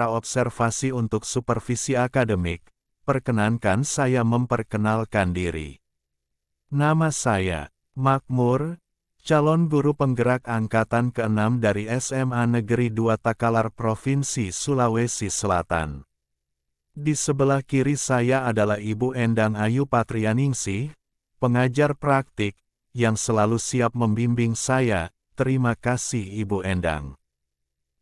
praobservasi untuk supervisi akademik, perkenankan saya memperkenalkan diri. Nama saya Makmur, calon guru penggerak angkatan ke-6 dari SMA Negeri 2 Takalar Provinsi Sulawesi Selatan. Di sebelah kiri saya adalah Ibu Endang Ayu Patrianingsih, pengajar praktik, yang selalu siap membimbing saya. Terima kasih Ibu Endang.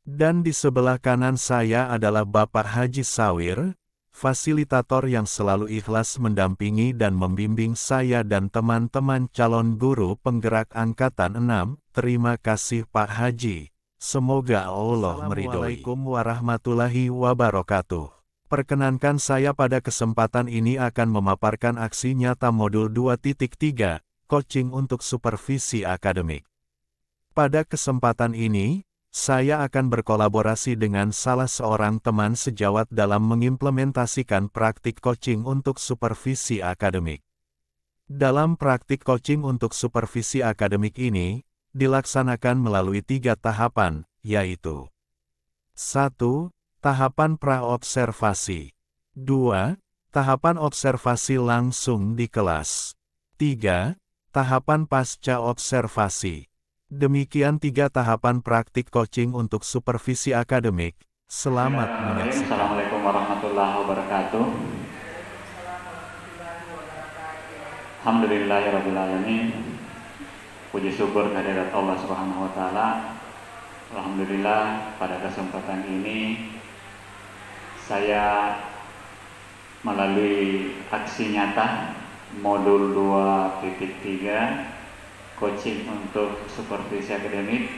Dan di sebelah kanan saya adalah Bapak Haji Sawir, fasilitator yang selalu ikhlas mendampingi dan membimbing saya dan teman-teman calon guru penggerak angkatan 6. Terima kasih Pak Haji. Semoga Allah meridhoi. Assalamualaikum warahmatullahi wabarakatuh. Perkenankan saya pada kesempatan ini akan memaparkan aksi nyata modul 2.3, coaching untuk supervisi akademik. Pada kesempatan ini, saya akan berkolaborasi dengan salah seorang teman sejawat dalam mengimplementasikan praktik coaching untuk supervisi akademik. Dalam praktik coaching untuk supervisi akademik ini, dilaksanakan melalui 3 tahapan, yaitu 1. Tahapan praobservasi. 2. Tahapan observasi langsung di kelas. 3. Tahapan pasca observasi. Demikian 3 tahapan praktik coaching untuk supervisi akademik. Selamat menyaksikan. Assalamualaikum warahmatullahi wabarakatuh. Alhamdulillahirrabbilalamin. Puji syukur kehadirat Allah Subhanahu wa Ta'ala. Alhamdulillah, pada kesempatan ini saya melalui aksi nyata modul 2.3 coaching untuk supervisi akademik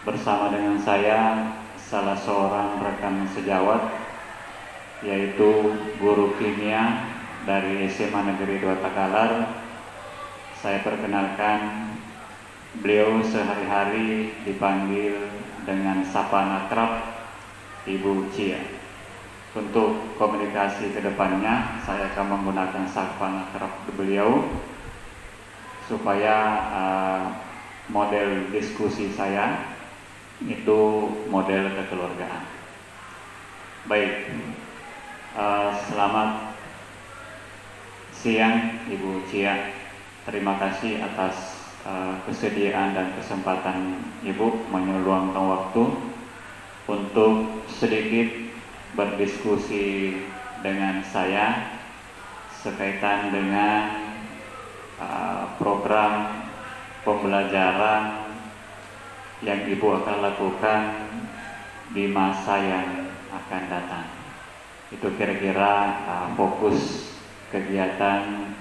bersama dengan saya salah seorang rekan sejawat, yaitu guru kimia dari SMA Negeri 2 Takalar. Saya perkenalkan, beliau sehari-hari dipanggil dengan sapaan akrab Ibu Cia. Untuk komunikasi ke depannya, saya akan menggunakan sapaan akrab beliau supaya model diskusi saya itu model kekeluargaan. Baik, selamat siang Ibu Cia. Terima kasih atas kesediaan dan kesempatan Ibu meluangkan waktu untuk sedikit berdiskusi dengan saya sekaitan dengan program pembelajaran yang Ibu akan lakukan di masa yang akan datang. Itu kira-kira fokus kegiatan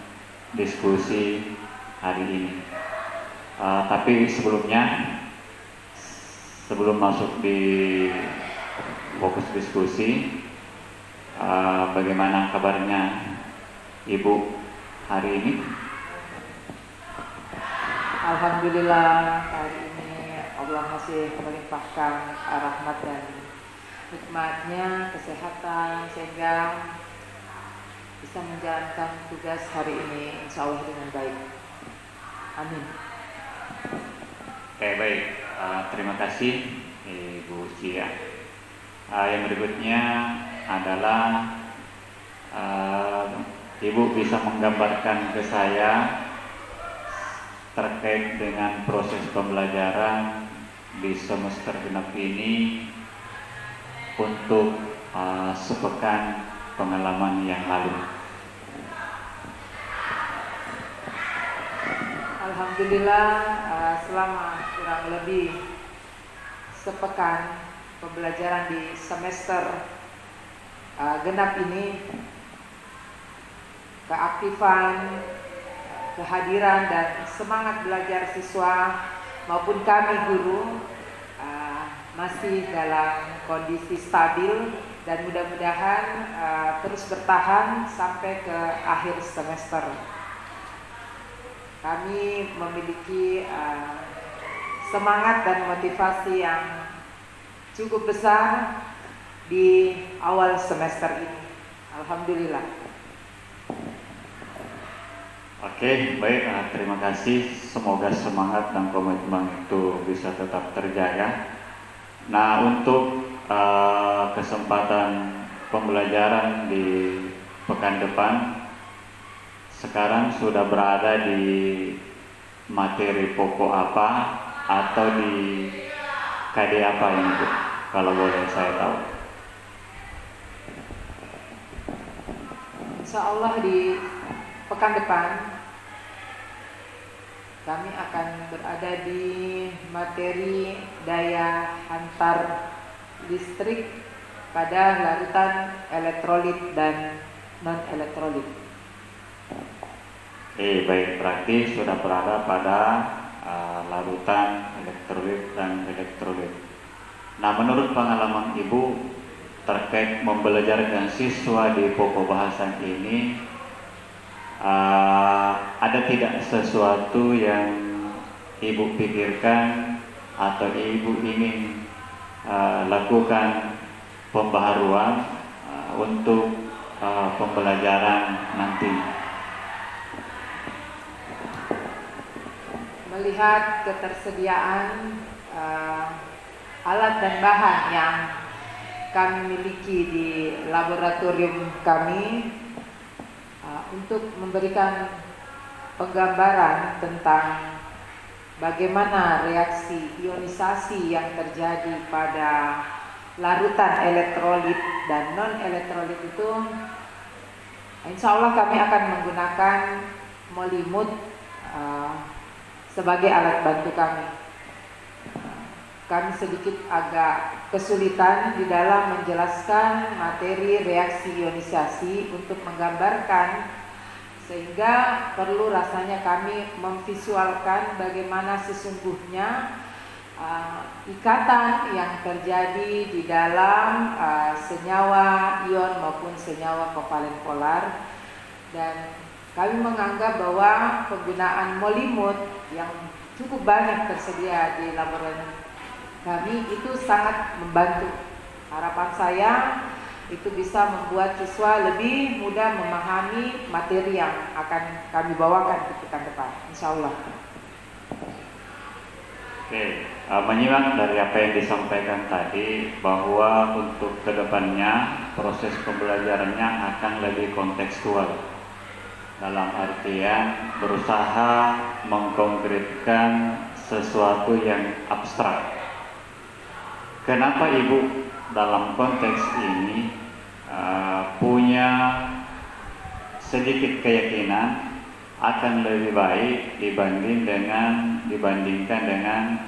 diskusi hari ini. Tapi sebelumnya, sebelum masuk di fokus diskusi, bagaimana kabarnya Ibu hari ini? Alhamdulillah, hari ini Allah masih melimpahkan rahmat dan hikmatnya, kesehatan, sehingga bisa menjalankan tugas hari ini insya Allah dengan baik. Amin. Oke, baik. Terima kasih Ibu Cia. Yang berikutnya adalah Ibu bisa menggambarkan ke saya terkait dengan proses pembelajaran di semester genap ini untuk sepekan pengalaman yang lalu. Alhamdulillah, selama kurang lebih sepekan pembelajaran di semester genap ini, keaktifan, kehadiran dan semangat belajar siswa maupun kami guru masih dalam kondisi stabil dan mudah-mudahan terus bertahan sampai ke akhir semester. Kami memiliki semangat dan motivasi yang cukup besar di awal semester ini. Alhamdulillah. Oke, baik. Terima kasih. Semoga semangat dan komitmen itu bisa tetap terjaga. Nah, untuk kesempatan pembelajaran di pekan depan. Sekarang sudah berada di materi pokok apa atau di KD apa ini Bu? Kalau boleh saya tahu. Insya Allah di pekan depan kami akan berada di materi daya hantar listrik pada larutan elektrolit dan non-elektrolit. Baik, berarti sudah berada pada larutan elektrolit dan elektrolit. Nah, menurut pengalaman Ibu terkait membelajarkan siswa di pokok bahasan ini, ada tidak sesuatu yang Ibu pikirkan atau Ibu ingin lakukan pembaharuan untuk pembelajaran nanti? Melihat ketersediaan alat dan bahan yang kami miliki di laboratorium kami untuk memberikan penggambaran tentang bagaimana reaksi ionisasi yang terjadi pada larutan elektrolit dan non-elektrolit itu, insya Allah kami akan menggunakan molimut sebagai alat bantu kami. Kami sedikit agak kesulitan di dalam menjelaskan materi reaksi ionisasi untuk menggambarkan, sehingga perlu rasanya kami memvisualkan bagaimana sesungguhnya ikatan yang terjadi di dalam senyawa ion maupun senyawa kovalen polar. Dan kami menganggap bahwa penggunaan molimut yang cukup banyak tersedia di laboratorium kami itu sangat membantu. Harapan saya itu bisa membuat siswa lebih mudah memahami materi yang akan kami bawakan di pekan depan, insya Allah. Oke, menyimak dari apa yang disampaikan tadi bahwa untuk kedepannya proses pembelajarannya akan lebih kontekstual, dalam artian berusaha mengkonkretkan sesuatu yang abstrak. Kenapa Ibu dalam konteks ini punya sedikit keyakinan akan lebih baik dibandingkan dengan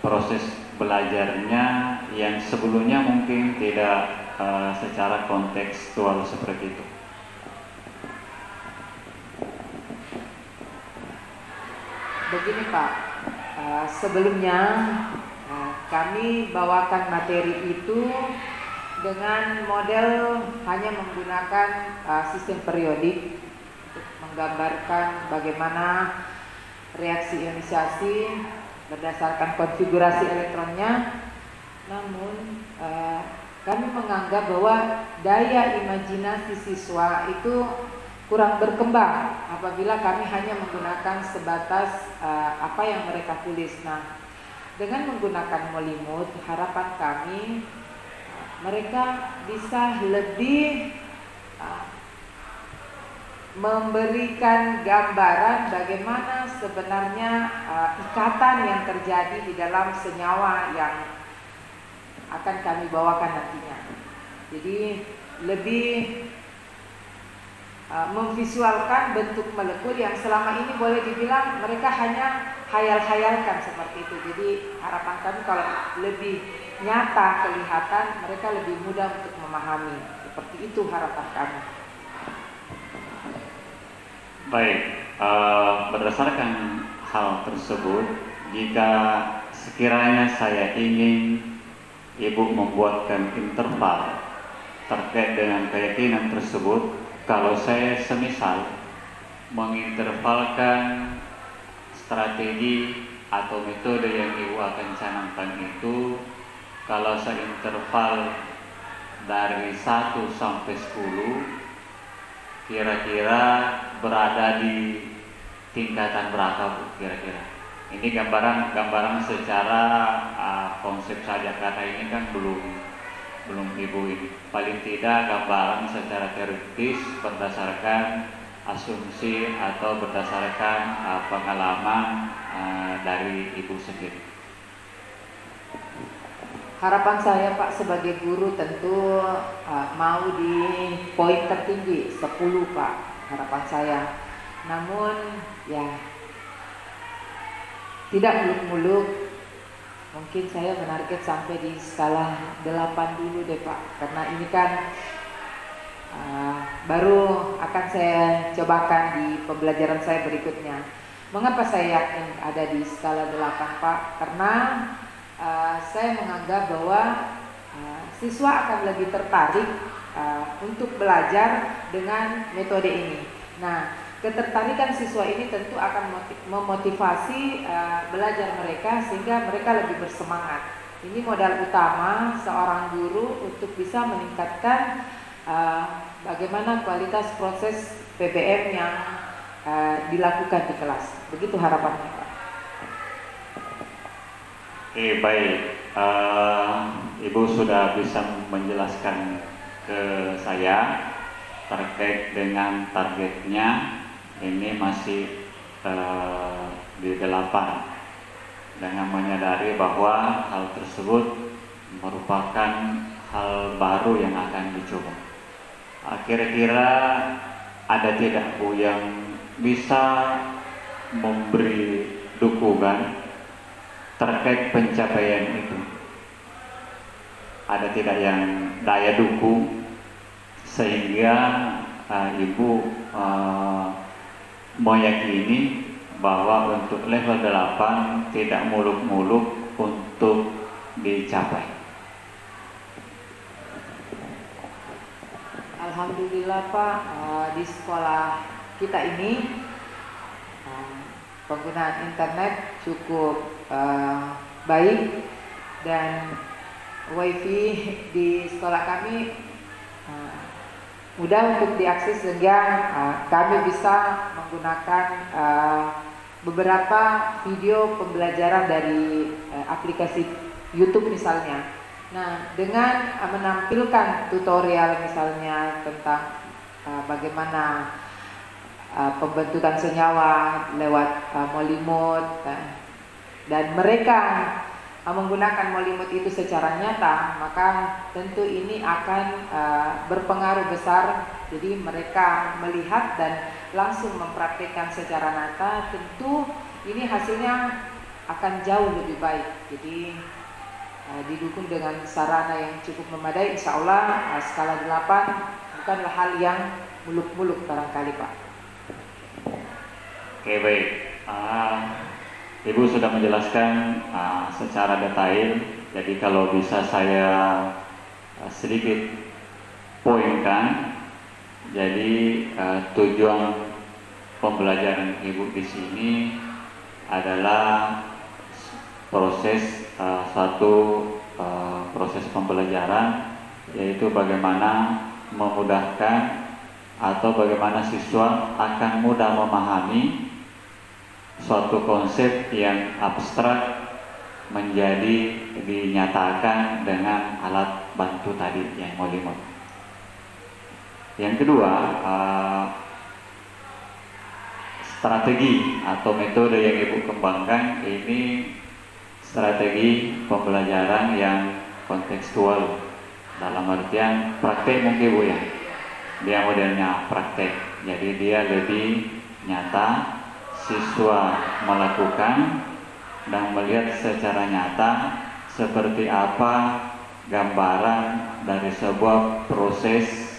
proses belajarnya yang sebelumnya mungkin tidak secara kontekstual seperti itu? Begini Pak, sebelumnya kami bawakan materi itu dengan model hanya menggunakan sistem periodik untuk menggambarkan bagaimana reaksi ionisasi berdasarkan konfigurasi elektronnya. Namun kami menganggap bahwa daya imajinasi siswa itu kurang berkembang apabila kami hanya menggunakan sebatas apa yang mereka tulis. Nah, dengan menggunakan molimut, harapan kami mereka bisa lebih memberikan gambaran bagaimana sebenarnya ikatan yang terjadi di dalam senyawa yang akan kami bawakan nantinya. Jadi lebih memvisualkan bentuk molekul yang selama ini boleh dibilang mereka hanya hayal-hayalkan seperti itu. Jadi harapan kami kalau lebih nyata kelihatan, mereka lebih mudah untuk memahami. Seperti itu harapan kami. Baik, berdasarkan hal tersebut, jika sekiranya saya ingin Ibu membuatkan interval terkait dengan keyakinan tersebut, kalau saya semisal mengintervalkan strategi atau metode yang Ibu akan canangkan itu, kalau saya interval dari 1 sampai 10, kira-kira berada di tingkatan berapa Bu kira-kira? Ini gambaran secara konsep saja, karena ini kan belum belum Ibu ini. Paling tidak gambaran secara teoritis berdasarkan asumsi atau berdasarkan pengalaman dari Ibu sendiri. Harapan saya Pak sebagai guru tentu mau di poin tertinggi 10 Pak, harapan saya. Namun ya tidak muluk-muluk, mungkin saya menarget sampai di skala 8 dulu deh Pak, karena ini kan baru akan saya cobakan di pembelajaran saya berikutnya. Mengapa saya yakin ada di skala 8 Pak? Karena saya menganggap bahwa siswa akan lebih tertarik untuk belajar dengan metode ini. Nah, ketertarikan siswa ini tentu akan memotivasi belajar mereka sehingga mereka lebih bersemangat. Ini modal utama seorang guru untuk bisa meningkatkan bagaimana kualitas proses PBM yang dilakukan di kelas. Begitu harapannya Pak. Baik, Ibu sudah bisa menjelaskan ke saya terkait dengan targetnya. Ini masih di 8, dengan menyadari bahwa hal tersebut merupakan hal baru yang akan dicoba. Kira-kira ada tidak Bu yang bisa memberi dukungan terkait pencapaian itu? Ada tidak yang daya dukung sehingga Ibu meyakini bahwa untuk level 8 tidak muluk-muluk untuk dicapai? Alhamdulillah Pak, di sekolah kita ini penggunaan internet cukup baik dan wifi di sekolah kami mudah untuk diakses sehingga kami bisa menggunakan beberapa video pembelajaran dari aplikasi YouTube misalnya. Nah, dengan menampilkan tutorial misalnya tentang bagaimana pembentukan senyawa lewat molimut dan mereka menggunakan molimut itu secara nyata, maka tentu ini akan berpengaruh besar. Jadi mereka melihat dan langsung mempraktikkan secara nyata, tentu ini hasilnya akan jauh lebih baik. Jadi didukung dengan sarana yang cukup memadai, insya Allah skala 8 bukanlah hal yang muluk-muluk barangkali Pak. Oke, baik. Ibu sudah menjelaskan secara detail. Jadi kalau bisa saya sedikit poinkan. Jadi tujuan pembelajaran Ibu di sini adalah suatu proses pembelajaran, yaitu bagaimana memudahkan atau bagaimana siswa akan mudah memahami suatu konsep yang abstrak menjadi dinyatakan dengan alat bantu tadi yang molimut. Yang kedua, strategi atau metode yang Ibu kembangkan ini strategi pembelajaran yang kontekstual, dalam artian praktek mungkin Bu ya. Dia modelnya praktek, jadi dia lebih nyata, siswa melakukan dan melihat secara nyata seperti apa gambaran dari sebuah proses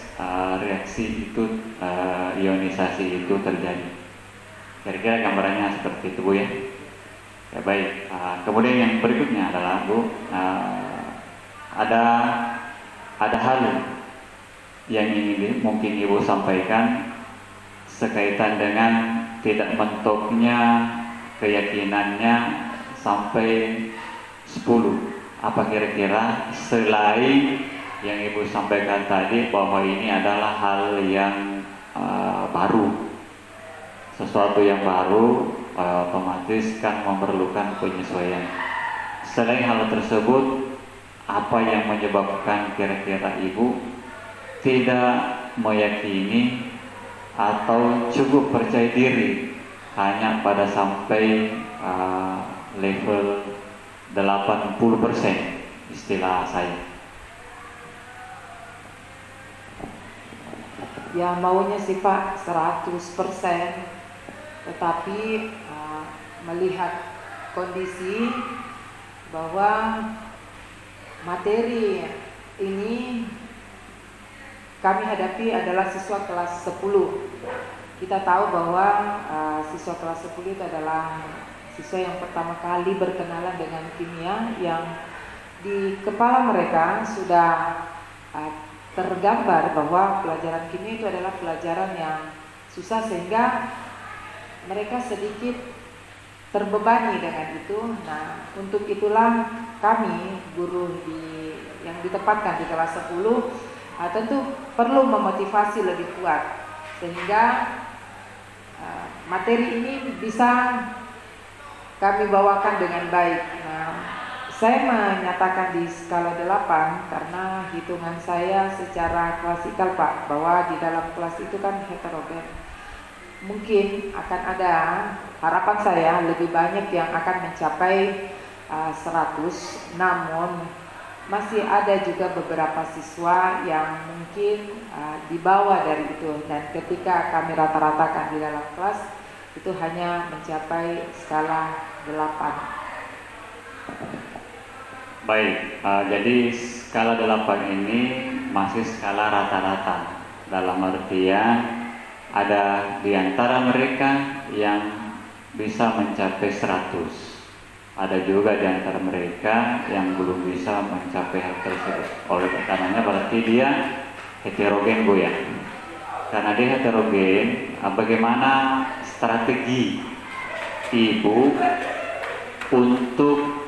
reaksi itu, ionisasi itu terjadi. Kira-kira gambarannya seperti itu Bu ya. Ya baik. Kemudian yang berikutnya adalah Bu, ada hal yang ingin mungkin Ibu sampaikan sekaitan dengan tidak mentoknya keyakinannya sampai 10. Apa kira-kira selain yang Ibu sampaikan tadi bahwa ini adalah hal yang baru, sesuatu yang baru, otomatis kan memerlukan penyesuaian. Selain hal tersebut, apa yang menyebabkan kira-kira Ibu tidak meyakini atau cukup percaya diri hanya pada sampai level 80% istilah saya? Ya maunya sih Pak 100%, tetapi melihat kondisi bahwa materi ini kami hadapi adalah siswa kelas 10. Kita tahu bahwa siswa kelas 10 itu adalah siswa yang pertama kali berkenalan dengan kimia, yang di kepala mereka sudah tergambar bahwa pelajaran kimia itu adalah pelajaran yang susah, sehingga mereka sedikit terbebani dengan itu. Nah, untuk itulah kami guru yang ditempatkan di kelas 10 tentu perlu memotivasi lebih kuat sehingga materi ini bisa kami bawakan dengan baik. Nah, saya menyatakan di skala 8 karena hitungan saya secara klasikal Pak, bahwa di dalam kelas itu kan heterogen. Mungkin akan ada, harapan saya lebih banyak yang akan mencapai 100, namun masih ada juga beberapa siswa yang mungkin di bawah dari itu, dan ketika kami rata-ratakan di dalam kelas itu hanya mencapai skala 8. Baik, jadi skala 8 ini masih skala rata-rata, dalam artian ada di antara mereka yang bisa mencapai 100. Ada juga di antara mereka yang belum bisa mencapai hal tersebut. Oleh karenanya berarti dia heterogen Bu ya. Karena dia heterogen, bagaimana strategi Ibu untuk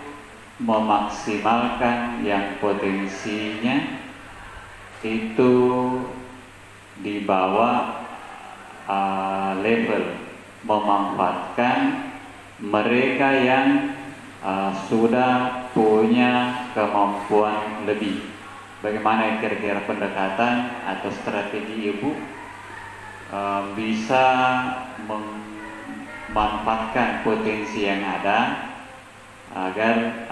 memaksimalkan yang potensinya itu di bawah level, memanfaatkan mereka yang sudah punya kemampuan lebih. Bagaimana kira-kira pendekatan atau strategi Ibu bisa memanfaatkan potensi yang ada agar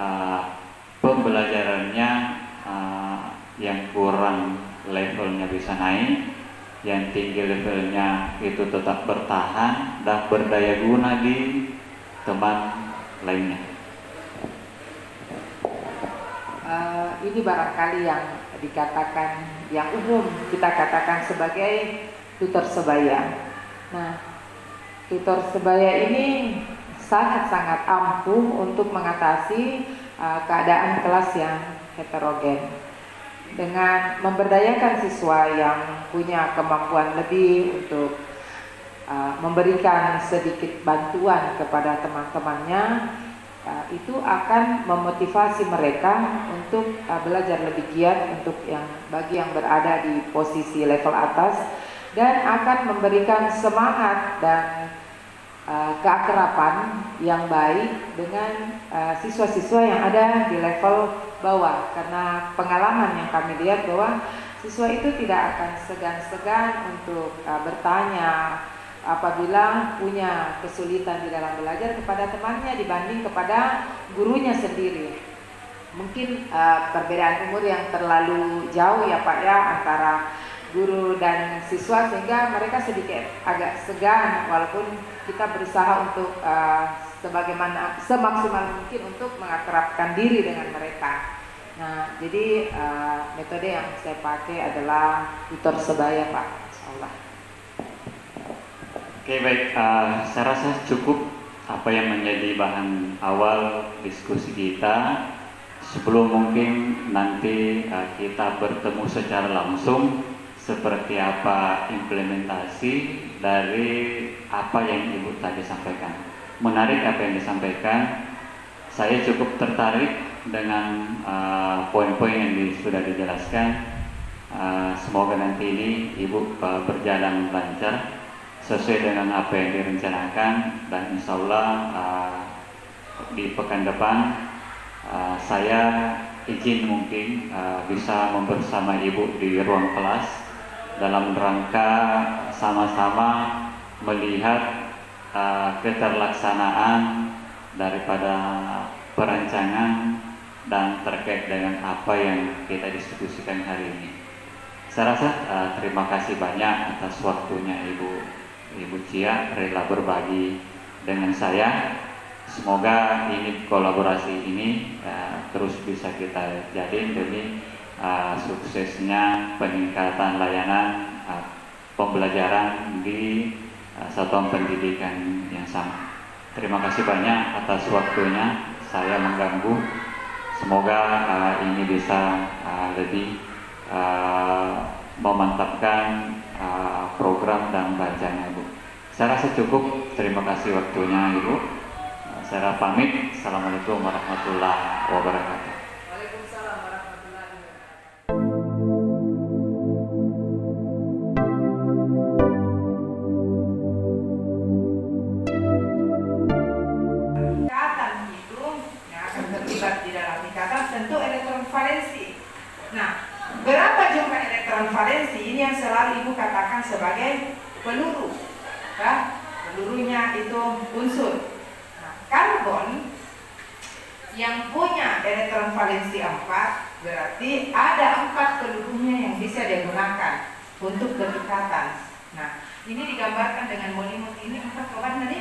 pembelajarannya yang kurang levelnya bisa naik, yang tinggi levelnya itu tetap bertahan dan berdaya guna di teman lainnya. Ini barangkali yang dikatakan, yang umum kita katakan sebagai tutor sebaya. Nah, tutor sebaya ini sangat-sangat ampuh untuk mengatasi keadaan kelas yang heterogen. Dengan memberdayakan siswa yang punya kemampuan lebih untuk memberikan sedikit bantuan kepada teman-temannya, itu akan memotivasi mereka untuk belajar lebih giat untuk bagi yang berada di posisi level atas, dan akan memberikan semangat dan keakraban yang baik dengan siswa-siswa yang ada di level bawah. Karena pengalaman yang kami lihat bahwa siswa itu tidak akan segan-segan untuk bertanya apabila punya kesulitan di dalam belajar kepada temannya dibanding kepada gurunya sendiri. Mungkin perbedaan umur yang terlalu jauh ya Pak ya antara guru dan siswa, sehingga mereka sedikit agak segan, walaupun kita berusaha untuk semaksimal mungkin untuk mengakrabkan diri dengan mereka. Nah, jadi metode yang saya pakai adalah tutor sebaya Pak, insyaallah. Oke baik, saya rasa cukup apa yang menjadi bahan awal diskusi kita. Sebelum mungkin nanti kita bertemu secara langsung, seperti apa implementasi dari apa yang Ibu tadi sampaikan. Menarik apa yang disampaikan. Saya cukup tertarik dengan poin-poin yang sudah dijelaskan. Semoga nanti ini Ibu berjalan lancar sesuai dengan apa yang direncanakan, dan insya Allah di pekan depan saya izin mungkin bisa membersama Ibu di ruang kelas dalam rangka sama-sama melihat keterlaksanaan daripada perancangan dan terkait dengan apa yang kita diskusikan hari ini. Saya rasa terima kasih banyak atas waktunya Ibu Cia rela berbagi dengan saya. Semoga ini kolaborasi ini terus bisa kita jadiin demi suksesnya peningkatan layanan pembelajaran di satuan pendidikan yang sama. Terima kasih banyak atas waktunya. Saya mengganggu. Semoga ini bisa lebih memantapkan program dan bacanya, Bu. Saya rasa cukup. Terima kasih waktunya, Ibu. Saya pamit. Assalamualaikum warahmatullahi wabarakatuh. Waalaikumsalam warahmatullahi wabarakatuh. Ikatan itu yang akan terlibat di dalam ikatan tentu elektron valensi. Nah, berapa jumlah elektron valensi ini yang selalu Ibu katakan sebagai peluru, ya? Pelurunya itu unsur. Nah, karbon yang punya elektron valensi 4 berarti ada 4 pelurunya yang bisa digunakan untuk berikatan. Nah, ini digambarkan dengan molimut ini 4 kawan tadi.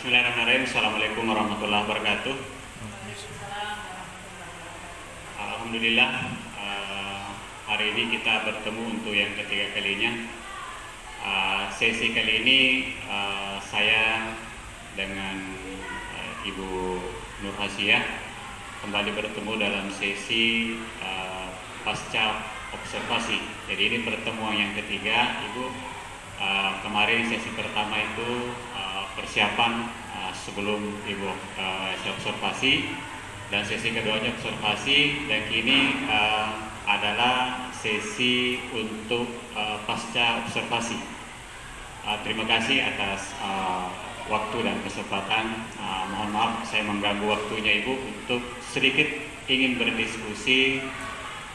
Bismillahirrahmanirrahim. Assalamualaikum warahmatullahi wabarakatuh. Alhamdulillah, hari ini kita bertemu untuk yang ketiga kalinya. Sesi kali ini saya dengan Ibu Nur Hasiah kembali bertemu dalam sesi pasca observasi. Jadi ini pertemuan yang ketiga, Ibu. Kemarin sesi pertama itu persiapan sebelum Ibu observasi, dan sesi keduanya observasi, dan kini adalah sesi untuk pasca observasi. Terima kasih atas waktu dan kesempatan. Mohon maaf saya mengganggu waktunya Ibu untuk sedikit ingin berdiskusi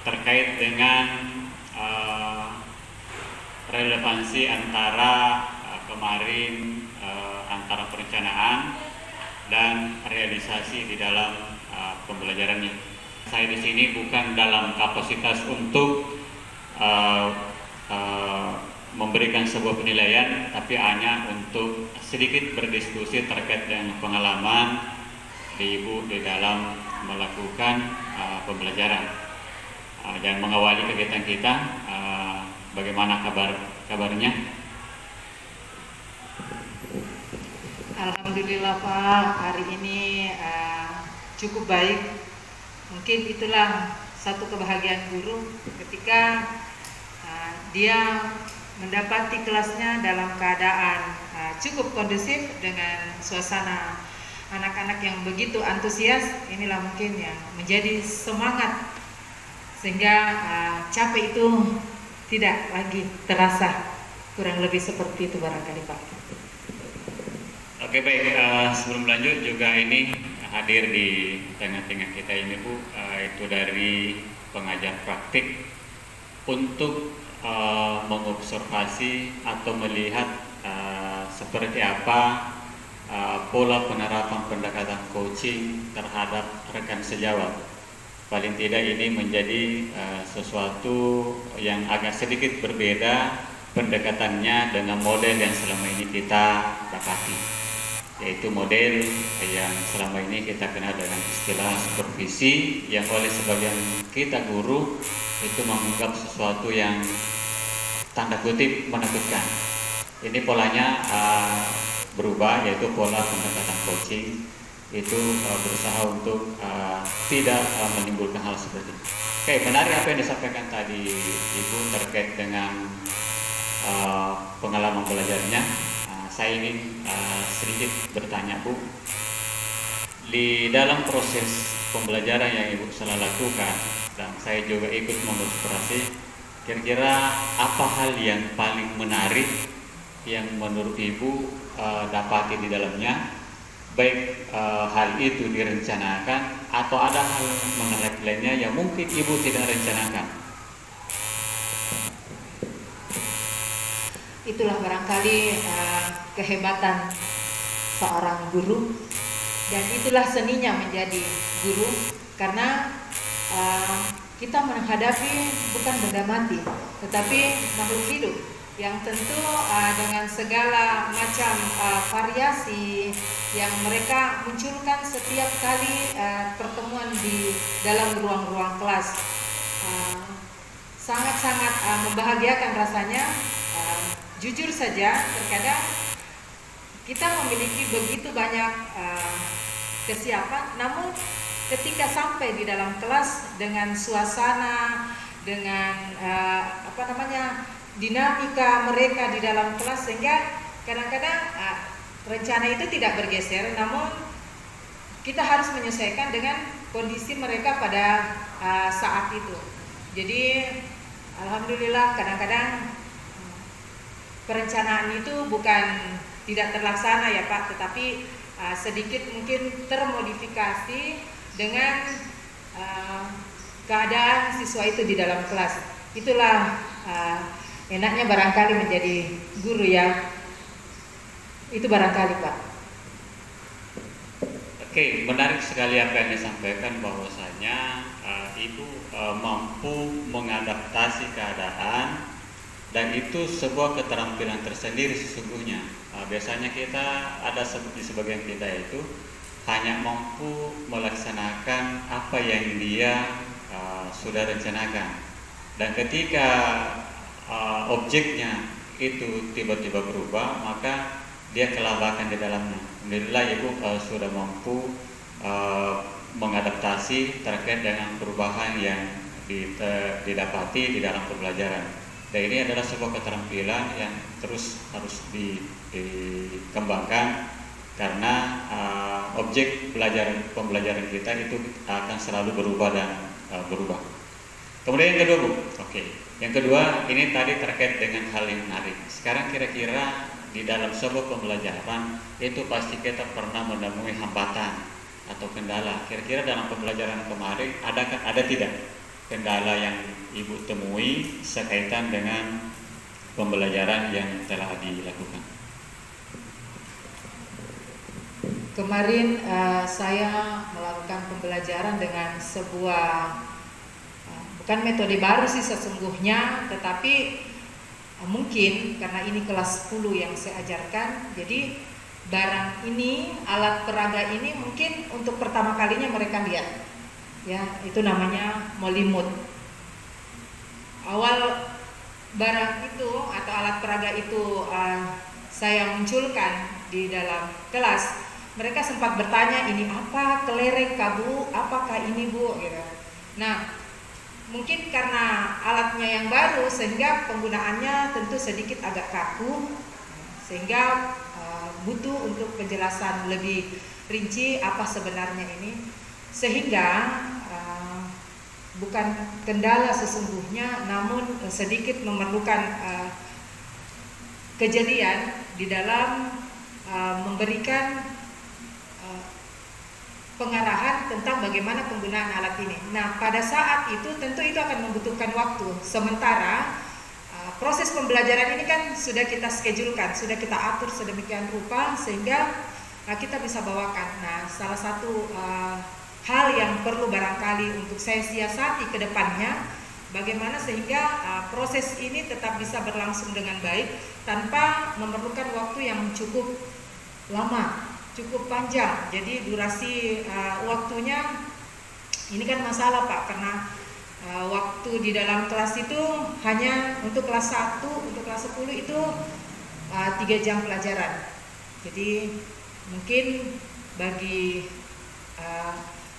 terkait dengan relevansi antara kemarin antara perencanaan dan realisasi di dalam pembelajarannya. Saya di sini bukan dalam kapasitas untuk memberikan sebuah penilaian, tapi hanya untuk sedikit berdiskusi terkait dengan pengalaman Ibu di dalam melakukan pembelajaran dan mengawali kegiatan kita. Bagaimana kabarnya? Alhamdulillah Pak, hari ini cukup baik. Mungkin itulah satu kebahagiaan guru ketika dia mendapati kelasnya dalam keadaan cukup kondusif dengan suasana anak-anak yang begitu antusias. Inilah mungkin yang menjadi semangat sehingga capek itu tidak lagi terasa. Kurang lebih seperti itu barangkali Pak. Oke, baik, sebelum lanjut juga ini hadir di tengah-tengah kita ini Bu, itu dari pengajar praktik untuk mengobservasi atau melihat seperti apa pola penerapan pendekatan coaching terhadap rekan sejawat. Paling tidak ini menjadi sesuatu yang agak sedikit berbeda pendekatannya dengan model yang selama ini kita dapati, yaitu model yang selama ini kita kenal dengan istilah supervisi, yang oleh sebagian kita guru itu menganggap sesuatu yang tanda kutip menakutkan. Ini polanya berubah, yaitu pola pendekatan coaching, itu berusaha untuk tidak menimbulkan hal seperti itu. Oke, menarik apa yang disampaikan tadi Ibu terkait dengan pengalaman belajarnya. Saya ingin sedikit bertanya Bu, di dalam proses pembelajaran yang Ibu salah lakukan dan saya juga ikut menginspirasi, kira-kira apa hal yang paling menarik yang menurut Ibu dapati di dalamnya, baik hal itu direncanakan atau ada hal menarik lainnya yang mungkin Ibu tidak rencanakan? Itulah barangkali kehebatan seorang guru, dan itulah seninya menjadi guru, karena kita menghadapi bukan benda mati tetapi makhluk hidup yang tentu dengan segala macam variasi yang mereka munculkan setiap kali pertemuan di dalam ruang-ruang kelas. Sangat-sangat membahagiakan rasanya. Jujur saja, terkadang kita memiliki begitu banyak kesiapan, namun ketika sampai di dalam kelas dengan suasana, dengan dinamika mereka di dalam kelas, sehingga kadang-kadang rencana itu tidak bergeser, namun kita harus menyesuaikan dengan kondisi mereka pada saat itu. Jadi alhamdulillah kadang-kadang perencanaan itu bukan tidak terlaksana ya Pak, tetapi sedikit mungkin termodifikasi dengan keadaan siswa itu di dalam kelas. Itulah enaknya barangkali menjadi guru ya. Itu barangkali Pak. Oke, menarik sekali apa yang disampaikan, bahwasanya Ibu mampu mengadaptasi keadaan, dan itu sebuah keterampilan tersendiri sesungguhnya. Biasanya kita ada di sebagian kita itu hanya mampu melaksanakan apa yang dia sudah rencanakan, dan ketika objeknya itu tiba-tiba berubah, maka dia kelabakan di dalamnya. Alhamdulillah Ibu sudah mampu mengadaptasi terkait dengan perubahan yang didapati di dalam pembelajaran. Dan ini adalah sebuah keterampilan yang terus harus dikembangkan, karena objek pembelajaran kita itu akan selalu berubah dan berubah. Kemudian yang kedua Bu, yang kedua ini tadi terkait dengan hal yang menarik. Sekarang kira-kira di dalam sebuah pembelajaran itu pasti kita pernah menemui hambatan atau kendala. Kira-kira dalam pembelajaran kemarin ada tidak kendala yang Ibu temui sekaitan dengan pembelajaran yang telah dilakukan? Kemarin saya melakukan pembelajaran dengan sebuah bukan metode baru sih sesungguhnya, tetapi mungkin karena ini kelas 10 yang saya ajarkan, jadi barang ini, alat peraga ini mungkin untuk pertama kalinya mereka lihat. Ya, itu namanya molimut. Awal barang itu atau alat peraga itu saya munculkan di dalam kelas, mereka sempat bertanya, ini apa, kelereng kah Bu? Apakah ini Bu? Gitu. Nah, mungkin karena alatnya yang baru sehingga penggunaannya tentu sedikit agak kaku, sehingga butuh untuk penjelasan lebih rinci apa sebenarnya ini, sehingga bukan kendala sesungguhnya, namun sedikit memerlukan kejelian di dalam memberikan pengarahan tentang bagaimana penggunaan alat ini. Nah, pada saat itu tentu itu akan membutuhkan waktu. Sementara proses pembelajaran ini kan sudah kita schedulekan, sudah kita atur sedemikian rupa sehingga kita bisa bawakan. Nah, salah satu hal yang perlu barangkali untuk saya siasati ke depannya, bagaimana sehingga proses ini tetap bisa berlangsung dengan baik tanpa memerlukan waktu yang cukup lama, cukup panjang. Jadi durasi waktunya ini kan masalah Pak, karena waktu di dalam kelas itu hanya untuk kelas 1, untuk kelas 10 itu 3 jam pelajaran. Jadi mungkin bagi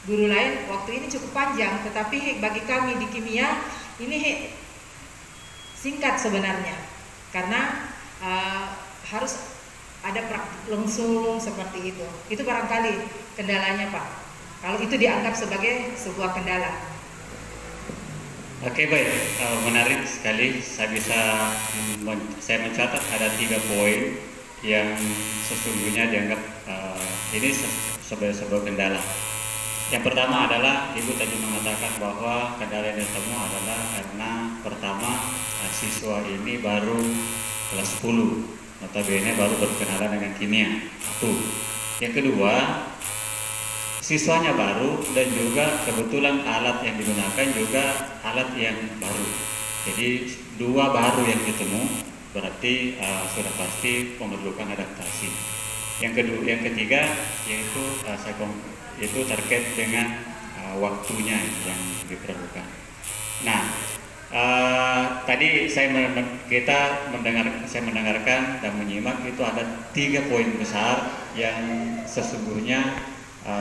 guru lain waktu ini cukup panjang, tetapi bagi kami di kimia ini singkat sebenarnya, karena harus ada praktik langsung seperti itu. Itu barangkali kendalanya Pak, kalau itu dianggap sebagai sebuah kendala. Oke, baik, menarik sekali. Saya mencatat ada 3 poin yang sesungguhnya dianggap ini sebagai sebuah kendala. Yang pertama adalah Ibu tadi mengatakan bahwa kendala yang ditemu adalah karena pertama siswa ini baru kelas 10, notabene baru berkenalan dengan kimia. Satu. Yang kedua, siswanya baru dan juga kebetulan alat yang digunakan juga alat yang baru. Jadi 2 baru yang ketemu berarti sudah pasti memerlukan adaptasi. Yang ketiga yaitu terkait dengan waktunya yang diperlukan. Nah, tadi saya mendengarkan dan menyimak itu ada 3 poin besar yang sesungguhnya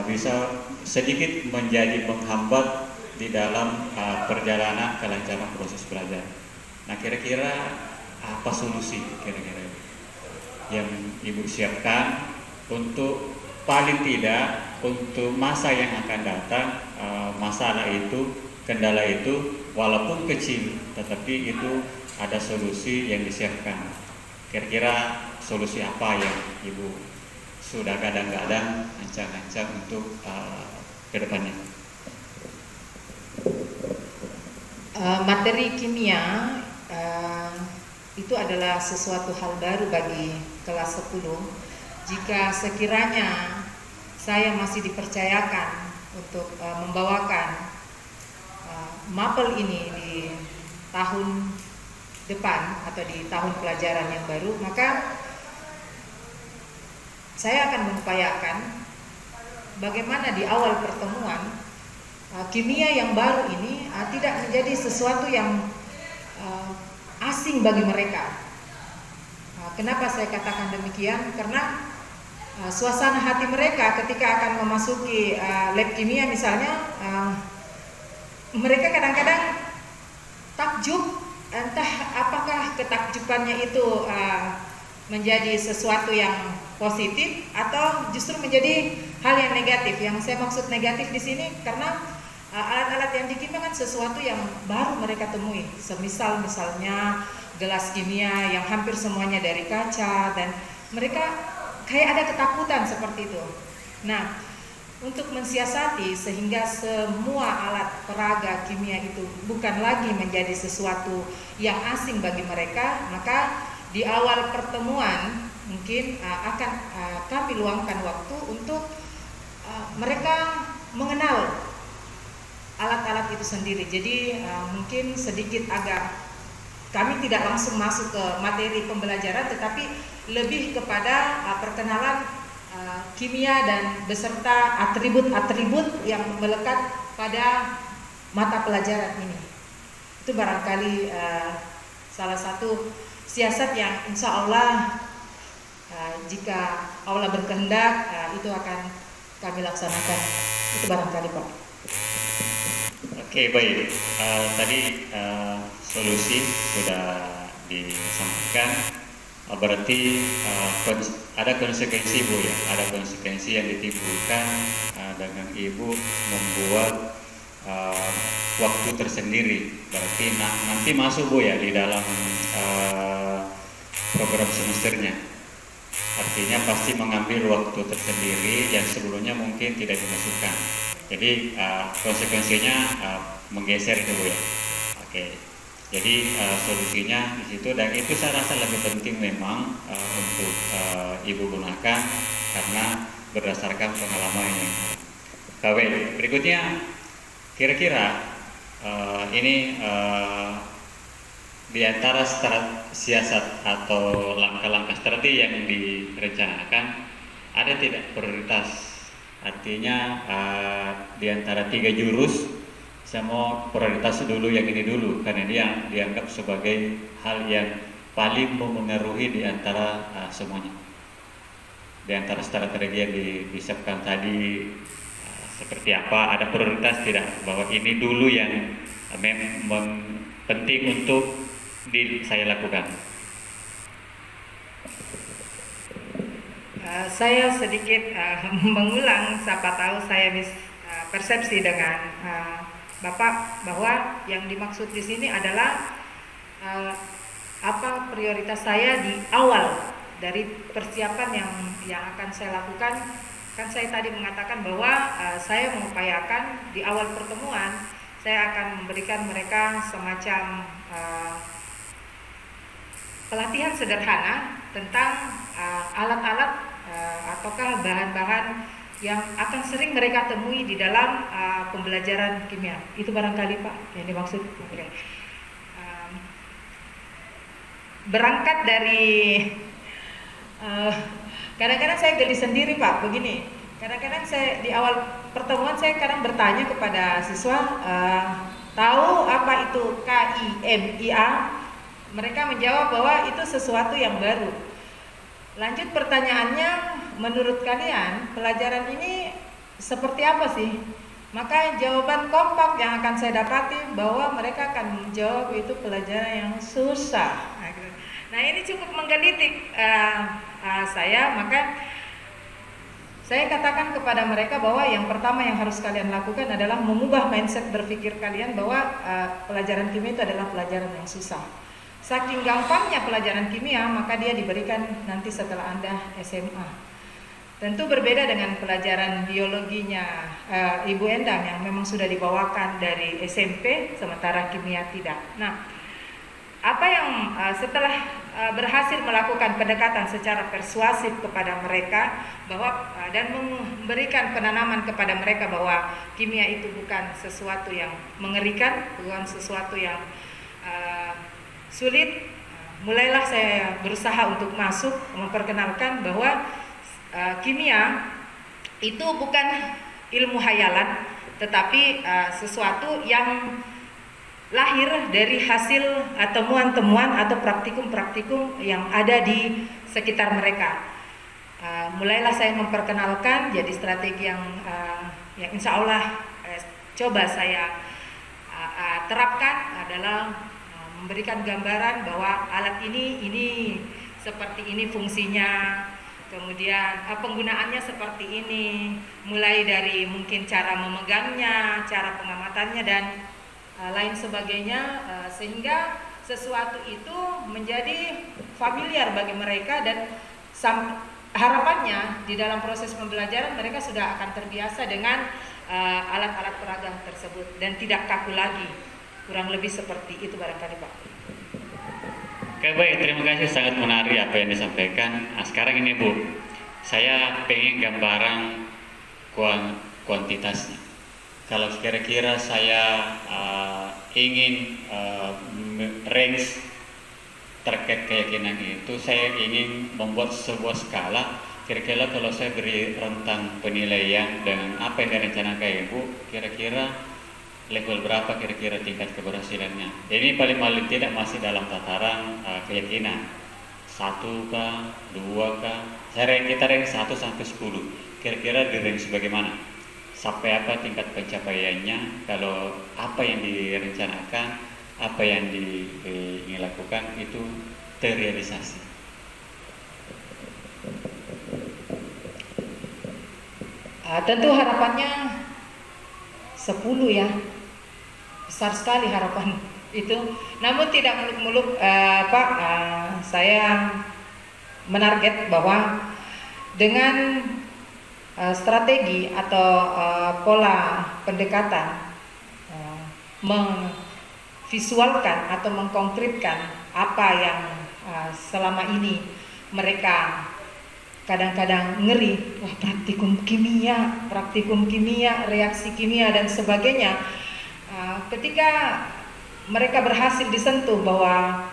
bisa sedikit menjadi menghambat di dalam perjalanan kelancaran proses belajar. Nah, kira-kira apa solusi kira-kira yang Ibu siapkan untuk paling tidak untuk masa yang akan datang, masalah itu, kendala itu walaupun kecil tetapi itu ada solusi yang disiapkan. Kira-kira solusi apa yang Ibu sudah kadang-kadang ancang-ancang untuk ke depannya? Materi kimia itu adalah sesuatu hal baru bagi kelas 10. Jika sekiranya saya masih dipercayakan untuk membawakan mapel ini di tahun depan atau di tahun pelajaran yang baru, maka saya akan mengupayakan bagaimana di awal pertemuan kimia yang baru ini tidak menjadi sesuatu yang asing bagi mereka. Kenapa saya katakan demikian? Karena suasana hati mereka ketika akan memasuki lab kimia misalnya, mereka kadang-kadang takjub, entah apakah ketakjubannya itu menjadi sesuatu yang positif atau justru menjadi hal yang negatif. Yang saya maksud negatif di sini karena alat-alat yang di kimia kan sesuatu yang baru mereka temui. Misalnya gelas kimia yang hampir semuanya dari kaca, dan mereka kayak ada ketakutan seperti itu. Nah, untuk mensiasati sehingga semua alat peraga kimia itu bukan lagi menjadi sesuatu yang asing bagi mereka, maka di awal pertemuan mungkin akan kami luangkan waktu untuk mereka mengenal alat-alat itu sendiri. Jadi mungkin sedikit agak kami tidak langsung masuk ke materi pembelajaran, tetapi lebih kepada perkenalan kimia dan beserta atribut-atribut yang melekat pada mata pelajaran ini. Itu barangkali salah satu siasat yang insya Allah jika Allah berkehendak itu akan kami laksanakan. Itu barangkali Pak. Oke, baik. Tadi solusi sudah disampaikan. Berarti ada konsekuensi Bu ya, ada konsekuensi yang ditimbulkan dengan Ibu membuat waktu tersendiri. Berarti nanti masuk Bu ya di dalam program semesternya. Artinya pasti mengambil waktu tersendiri yang sebelumnya mungkin tidak dimasukkan. Jadi konsekuensinya menggeser itu Bu ya. Oke. Jadi solusinya di situ, dan itu saya rasa lebih penting memang untuk Ibu gunakan karena berdasarkan pengalaman yang KW. Berikutnya, kira-kira ini di antara siasat atau langkah-langkah strategi yang direncanakan ada tidak prioritas? Artinya di antara 3 jurus saya mau prioritas dulu yang ini dulu karena dia dianggap sebagai hal yang paling memengaruhi di antara semuanya. Di antara strategi yang disiapkan tadi seperti apa, ada prioritas tidak, bahwa ini dulu yang penting untuk saya lakukan. Saya sedikit mengulang, siapa tahu saya persepsi dengan Bapak bahwa yang dimaksud di sini adalah apa prioritas saya di awal dari persiapan yang akan saya lakukan. Kan saya tadi mengatakan bahwa saya mengupayakan di awal pertemuan saya akan memberikan mereka semacam pelatihan sederhana tentang alat-alat ataukah bahan-bahan yang akan sering mereka temui di dalam pembelajaran kimia. Itu barangkali Pak yang dimaksud. Okay. Berangkat dari kadang-kadang saya geli sendiri Pak, begini. Kadang-kadang saya di awal pertemuan saya kadang bertanya kepada siswa, tahu apa itu KIMIA? Mereka menjawab bahwa itu sesuatu yang baru. Lanjut pertanyaannya, menurut kalian pelajaran ini seperti apa sih? Maka jawaban kompak yang akan saya dapati bahwa mereka akan menjawab itu pelajaran yang susah. Nah ini cukup menggelitik saya, maka saya katakan kepada mereka bahwa yang pertama yang harus kalian lakukan adalah mengubah mindset berpikir kalian bahwa pelajaran kimia itu adalah pelajaran yang susah. Saking gampangnya pelajaran kimia, maka dia diberikan nanti setelah Anda SMA. Tentu berbeda dengan pelajaran biologinya Ibu Endang yang memang sudah dibawakan dari SMP, sementara kimia tidak. Nah, apa yang setelah berhasil melakukan pendekatan secara persuasif kepada mereka bahwa dan memberikan penanaman kepada mereka bahwa kimia itu bukan sesuatu yang mengerikan, bukan sesuatu yang sulit, mulailah saya berusaha untuk masuk memperkenalkan bahwa kimia itu bukan ilmu hayalan, tetapi sesuatu yang lahir dari hasil temuan-temuan atau praktikum-praktikum yang ada di sekitar mereka. Mulailah saya memperkenalkan, jadi strategi yang insya Allah coba saya terapkan adalah memberikan gambaran bahwa alat ini seperti ini fungsinya, kemudian penggunaannya seperti ini, mulai dari mungkin cara memegangnya, cara pengamatannya dan lain sebagainya, sehingga sesuatu itu menjadi familiar bagi mereka dan harapannya di dalam proses pembelajaran mereka sudah akan terbiasa dengan alat-alat peraga tersebut dan tidak kaku lagi. Kurang lebih seperti itu barangkali Pak. Oke baik, terima kasih, sangat menarik apa yang disampaikan. Nah, sekarang ini Bu, saya pengen gambaran kuantitasnya. Kalau kira-kira saya ingin range terkait keyakinan itu, saya ingin membuat sebuah skala. Kira-kira kalau saya beri rentang penilaian dengan apa yang direncanakan Ibu, kira-kira level berapa kira-kira tingkat keberhasilannya? Ini paling tidak masih dalam tataran keyakinan. 1 kah, 2 kah? Kita rank 1 sampai 10. Kira-kira di range bagaimana? Sampai apa tingkat pencapaiannya? Kalau apa yang direncanakan, apa yang ingin lakukan itu terrealisasi. Tentu harapannya 10 ya. Besar sekali harapan itu, namun tidak muluk-muluk Pak. Saya menarget bahwa dengan strategi atau pola pendekatan memvisualkan atau mengkonkretkan apa yang selama ini mereka kadang-kadang ngeri, wah praktikum kimia, reaksi kimia dan sebagainya. Ketika mereka berhasil disentuh bahwa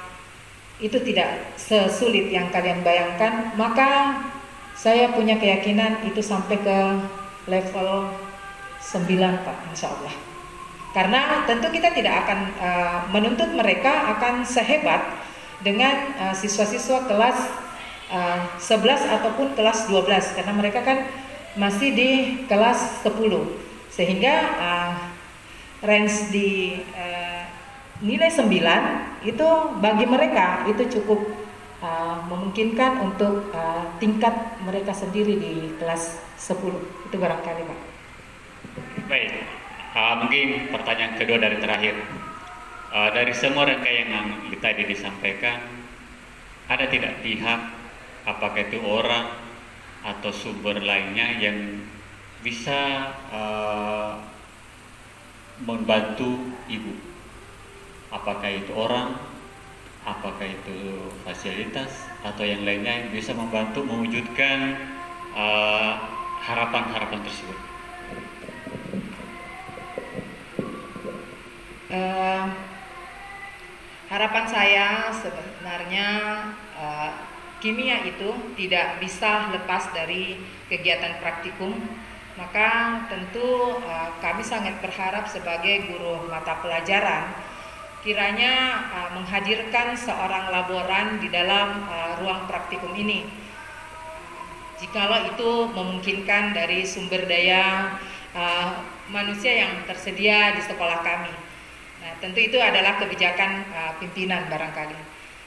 itu tidak sesulit yang kalian bayangkan, maka saya punya keyakinan itu sampai ke level 9 Pak, insya Allah. Karena tentu kita tidak akan menuntut mereka akan sehebat dengan siswa-siswa kelas 11 ataupun kelas 12, karena mereka kan masih di kelas 10. Sehingga range di nilai 9 itu bagi mereka itu cukup memungkinkan untuk tingkat mereka sendiri di kelas 10. Itu barangkali Pak. Baik, mungkin pertanyaan kedua dari terakhir. Dari semua rangkaian yang tadi disampaikan, ada tidak pihak, apakah itu orang atau sumber lainnya yang bisa membantu Ibu? Apakah itu orang, apakah itu fasilitas, atau yang lainnya yang bisa membantu mewujudkan harapan-harapan tersebut? Harapan saya sebenarnya kimia itu tidak bisa lepas dari kegiatan praktikum. Maka tentu kami sangat berharap sebagai guru mata pelajaran kiranya menghadirkan seorang laboran di dalam ruang praktikum ini. Jikalau itu memungkinkan dari sumber daya manusia yang tersedia di sekolah kami. Nah, tentu itu adalah kebijakan pimpinan barangkali.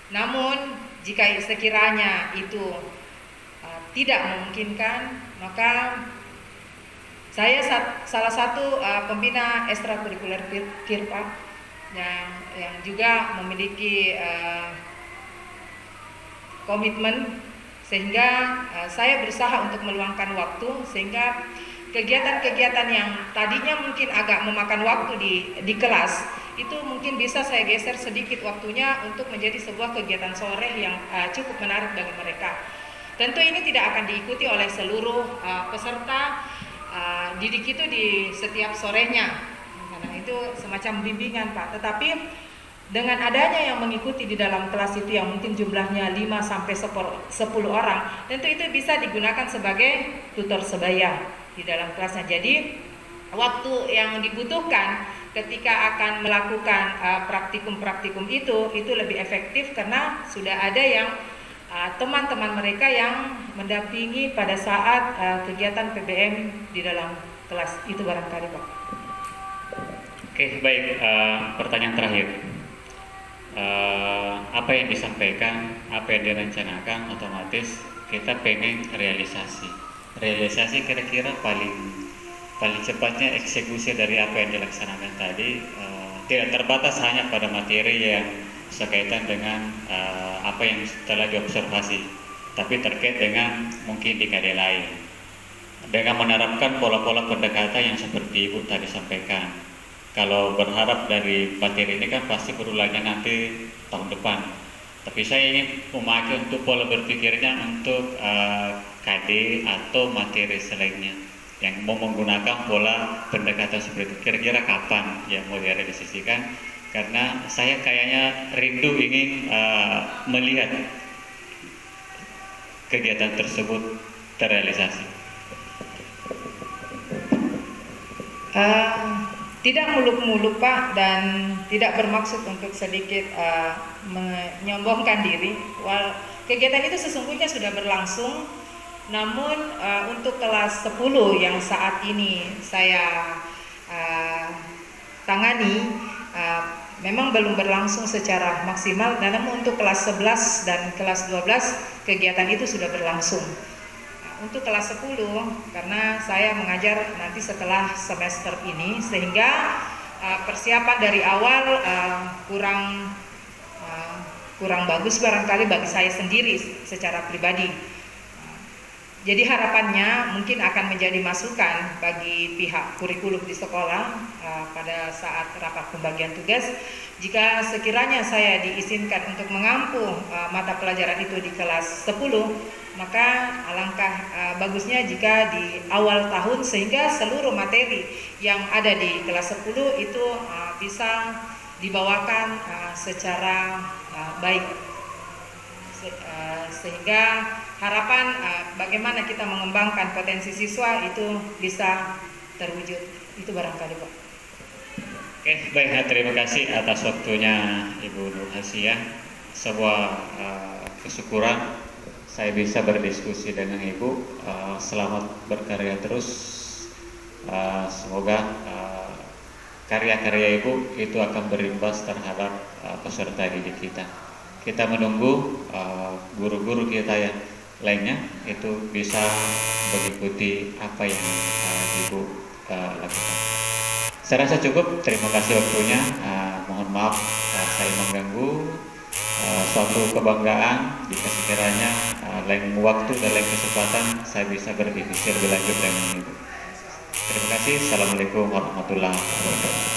Namun jika sekiranya itu tidak memungkinkan, maka saya salah satu pembina ekstrakurikuler KIRPA yang juga memiliki komitmen, sehingga saya berusaha untuk meluangkan waktu sehingga kegiatan-kegiatan yang tadinya mungkin agak memakan waktu di kelas itu mungkin bisa saya geser sedikit waktunya untuk menjadi sebuah kegiatan sore yang cukup menarik bagi mereka. Tentu ini tidak akan diikuti oleh seluruh peserta didik itu di setiap sorenya, karena itu semacam bimbingan Pak. Tetapi dengan adanya yang mengikuti di dalam kelas itu yang mungkin jumlahnya 5 sampai 10 orang, tentu itu bisa digunakan sebagai tutor sebaya di dalam kelasnya. Jadi waktu yang dibutuhkan ketika akan melakukan praktikum-praktikum itu lebih efektif karena sudah ada yang teman-teman mereka yang mendampingi pada saat kegiatan PBM di dalam kelas itu barangkali Pak. Oke, baik. Pertanyaan terakhir. Apa yang disampaikan, apa yang direncanakan, otomatis kita pengen realisasi. Realisasi kira-kira paling cepatnya eksekusi dari apa yang dilaksanakan tadi tidak terbatas hanya pada materi yang berkaitan dengan apa yang telah diobservasi, tapi terkait dengan mungkin DKD lain, dengan menerapkan pola-pola pendekatan yang seperti Ibu tadi sampaikan. Kalau berharap dari materi ini kan pasti berulangnya nanti tahun depan, tapi saya ingin memakai untuk pola berpikirnya untuk KD atau materi selainnya yang mau menggunakan pola pendekatan seperti itu. Kira-kira kapan yang mau direalisasikan? Karena saya kayaknya rindu ingin melihat kegiatan tersebut terrealisasi. Tidak muluk-muluk Pak, dan tidak bermaksud untuk sedikit menyombongkan diri. Kegiatan itu sesungguhnya sudah berlangsung, namun untuk kelas 10 yang saat ini saya tangani memang belum berlangsung secara maksimal, dan namun untuk kelas 11 dan kelas 12 kegiatan itu sudah berlangsung. Untuk kelas 10 karena saya mengajar nanti setelah semester ini, sehingga persiapan dari awal kurang bagus barangkali bagi saya sendiri secara pribadi. Jadi harapannya mungkin akan menjadi masukan bagi pihak kurikulum di sekolah pada saat rapat pembagian tugas. Jika sekiranya saya diizinkan untuk mengampu mata pelajaran itu di kelas 10, maka alangkah bagusnya jika di awal tahun sehingga seluruh materi yang ada di kelas 10 itu bisa dibawakan secara baik. Sehingga harapan bagaimana kita mengembangkan potensi siswa itu bisa terwujud. Itu barangkali Pak. Oke, baik. Terima kasih atas waktunya Ibu Nur Hasiyah. Sebuah kesyukuran saya bisa berdiskusi dengan Ibu. Selamat berkarya terus semoga karya-karya Ibu itu akan berimbas terhadap peserta didik kita. Kita menunggu guru-guru kita yang lainnya itu bisa mengikuti apa yang Ibu lakukan. Saya rasa cukup. Terima kasih waktunya. Mohon maaf saya mengganggu. Suatu kebanggaan jika sekiranya lain waktu dan lain kesempatan saya bisa berdiskusi lebih lanjut dengan Ibu. Terima kasih. Assalamualaikum warahmatullahi wabarakatuh.